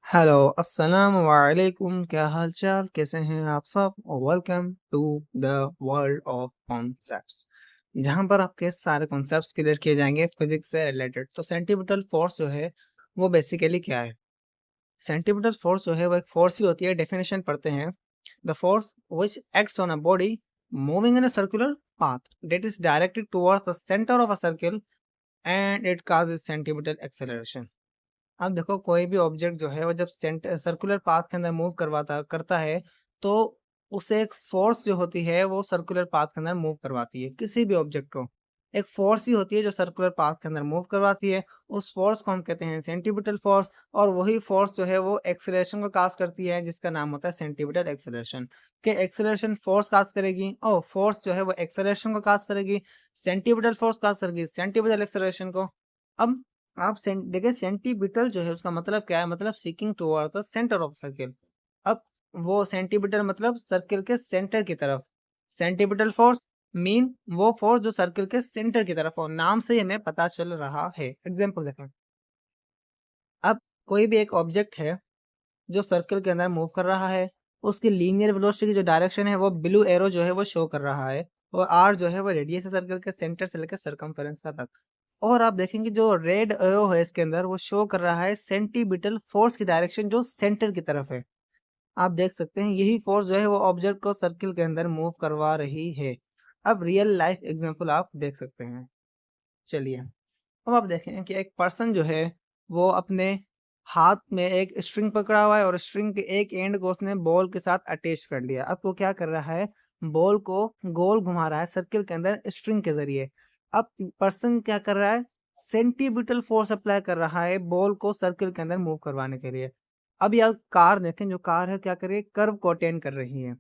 Hello अस्सलाम वालेकुम, क्या हाल चाल, कैसे हैं आप सब। और welcome to the world of concepts, जहां पर आपके सारे कॉन्सेप्ट्स क्लियर किए जाएंगे फिजिक्स से रिलेटेड। तो सेंटीपिटल फोर्स जो है वो बेसिकली क्या है। सेंटीपिटल फोर्स जो है वो एक फोर्स ही होती है। डेफिनेशन पढ़ते हैं, the force which acts on a body moving in a circular path that is directed towards the centre of a circle and it causes centripetal acceleration. अब देखो, कोई भी ऑब्जेक्ट जो है वो जब सर्कुलर पाथ के अंदर मूव करवाता करता है, तो उसे एक फोर्स जो होती है वो सर्कुलर पाथ के अंदर मूव करवाती है। किसी भी ऑब्जेक्ट को एक फोर्स ही होती है जो सर्कुलर पाथ के अंदर मूव करवाती है। उस फोर्स को हम कहते हैं सेंटीपिटल फोर्स, और वही फोर्स जो है वो एक्सेलरेशन को काज करती है, जिसका नाम होता है सेंटीपिटल एक्सेलरेशन। के एक्सेलरेशन फोर्स काज करेगी और फोर्स जो है वो एक्सेलरेशन को काज करेगी। सेंटीपिटल फोर्स काज करेगी सेंटीपिटल एक्सेलरेशन को। अब आप देखिए, सेंटीपिटल जो है उसका मतलब क्या है, मतलब seeking towards the centre of circle. अब वो सेंटीपिटल मतलब सर्किल के सेंटर की तरफ। सेंटीपिटल फोर्स मीन वो फोर्स जो सर्किल के सेंटर की तरफ हो। नाम से ही हमें पता चल रहा है। एग्जांपल देखें, अब कोई भी एक ऑब्जेक्ट है जो सर्किल के अंदर मूव कर रहा है, उसकी लीनियर वेलोसिटी की जो डायरेक्शन है वो ब्लू एरो जो है वो शो कर रहा है, और आर जो है वो रेडियस है सर्किल के सेंटर से लेकर सर्कमफेरेंस का तक। और आप देखेंगे जो रेड एरो है इसके अंदर वो शो कर रहा है सेंटीपिटल फोर्स की डायरेक्शन जो सेंटर की तरफ है। आप देख सकते हैं यही फोर्स जो है वो ऑब्जेक्ट को सर्किल के अंदर मूव करवा रही है। अब रियल लाइफ एग्जांपल आप देख सकते हैं। चलिए, अब आप देखें कि एक पर्सन जो है वो अपने हाथ में एक स्ट्रिंग पकड़ा हुआ है, और स्ट्रिंग के एक एंड को उसने बॉल के साथ अटैच कर लिया। अब वो क्या कर रहा है, बॉल को गोल घुमा रहा है सर्किल के अंदर स्ट्रिंग के जरिए। अब पर्सन क्या कर रहा है, सेंटीपिटल फोर्स अप्लाई कर रहा है बॉल को सर्किल के अंदर मूव करवाने के लिए। अब यह कार देखें, जो कार है क्या कर रही है, कर्व को अटेन कर रही है।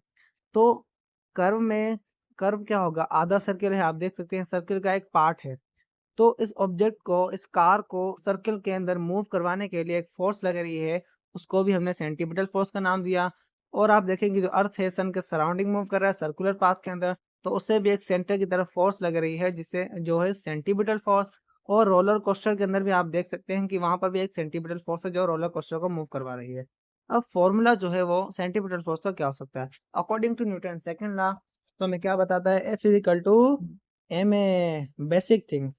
तो कर्व में, कर्व क्या होगा, आधा सर्किल है, आप देख सकते हैं सर्किल का एक पार्ट है। तो इस ऑब्जेक्ट को, इस कार को सर्किल के अंदर मूव करवाने के लिए एक फोर्स लग रही है, उसको भी हमने सेंटीपिटल फोर्स का नाम दिया। और आप देखेंगे जो अर्थ है सन के सराउंडिंग मूव कर रहा है सर्कुलर पाथ के अंदर, तो उससे भी एक सेंटर की तरफ फोर्स लग रही है, जिससे जो है सेंटीपिटल फोर्स। और रोलर कोस्टर के अंदर भी आप देख सकते हैं कि वहां पर भी एक सेंटीपिटल फोर्स है जो रोलर कोस्टर को मूव करवा रही है। अब फॉर्मूला जो है वो सेंटीपिटल फोर्स का क्या हो सकता है, according to Newton second law. तो हमें क्या बताता है, F is equal to m a, basic thing.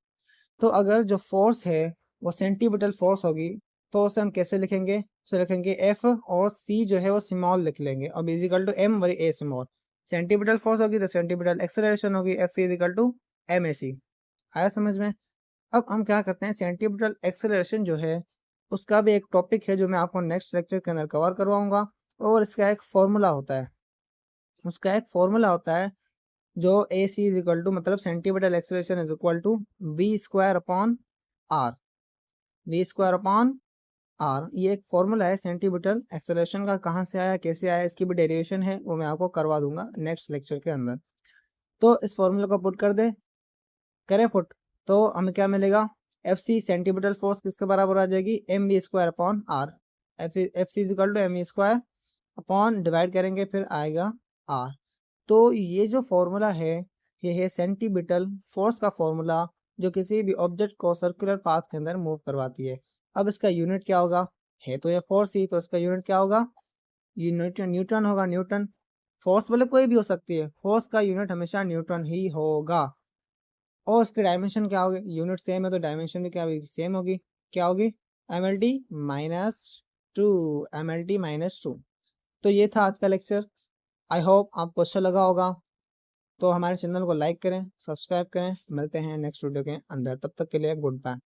तो अगर जो फोर्स है वो सेंटीपिटल फोर्स होगी, तो उसे हम कैसे लिखेंगे, उसे लिखेंगे एफ, और सी जो है वो स्मॉल लिख लेंगे, और इजिकल टू एम और ए स्मॉल। सेंटीपिटल फोर्स होगी तो सेंटीपिटल एक्सेलरेशन होगी, f c is equal to m a c. आया समझ में। अब हम क्या करते हैं, सेंटीपिटल एक्सेलरेशन जो है उसका भी एक टॉपिक है जो मैं आपको नेक्स्ट लेक्चर के अंदर कवर करवाऊंगा। और इसका एक फॉर्मूला होता है, उसका एक फॉर्मूला होता है जो a c is equal to, मतलब centripetal acceleration is equal to v square upon r. V square upon r, ये एक फॉर्मूला है सेंटीपिटल एक्सेलरेशन का। कहाँ से आया, कैसे आया, इसकी भी डेरिवेशन है, वो मैं आपको करवा दूंगा नेक्स्ट लेक्चर के अंदर। तो इस फॉर्मूला को पुट कर दे, करें पुट, तो हमें क्या मिलेगा, एफ सी सेंटीपिटल फोर्स किसके बराबर आ जाएगी, m v square upon r. F c is equal to m v square upon, divide करेंगे फिर आएगा आर। तो ये जो फॉर्मूला है ये है सेंटीपिटल फोर्स का फॉर्मूला, जो किसी भी ऑब्जेक्ट को सर्कुलर पाथ के अंदर मूव करवाती है। अब इसका यूनिट क्या होगा, है तो ये फोर्स ही, तो इसका यूनिट क्या होगा, यूनिट न्यूटन होगा। न्यूटन, फोर्स बोले कोई भी हो सकती है, फोर्स का यूनिट हमेशा न्यूटन ही होगा। और इसकी डायमेंशन क्या होगी, यूनिट सेम है तो डायमेंशन भी क्या होगी, सेम होगी। क्या होगी, M L T minus two, M L T minus two. तो ये था आज का लेक्चर। आई होप आपको अच्छा लगा होगा। तो हमारे चैनल को लाइक करें, सब्सक्राइब करें। मिलते हैं नेक्स्ट वीडियो के अंदर, तब तक के लिए गुड बाय।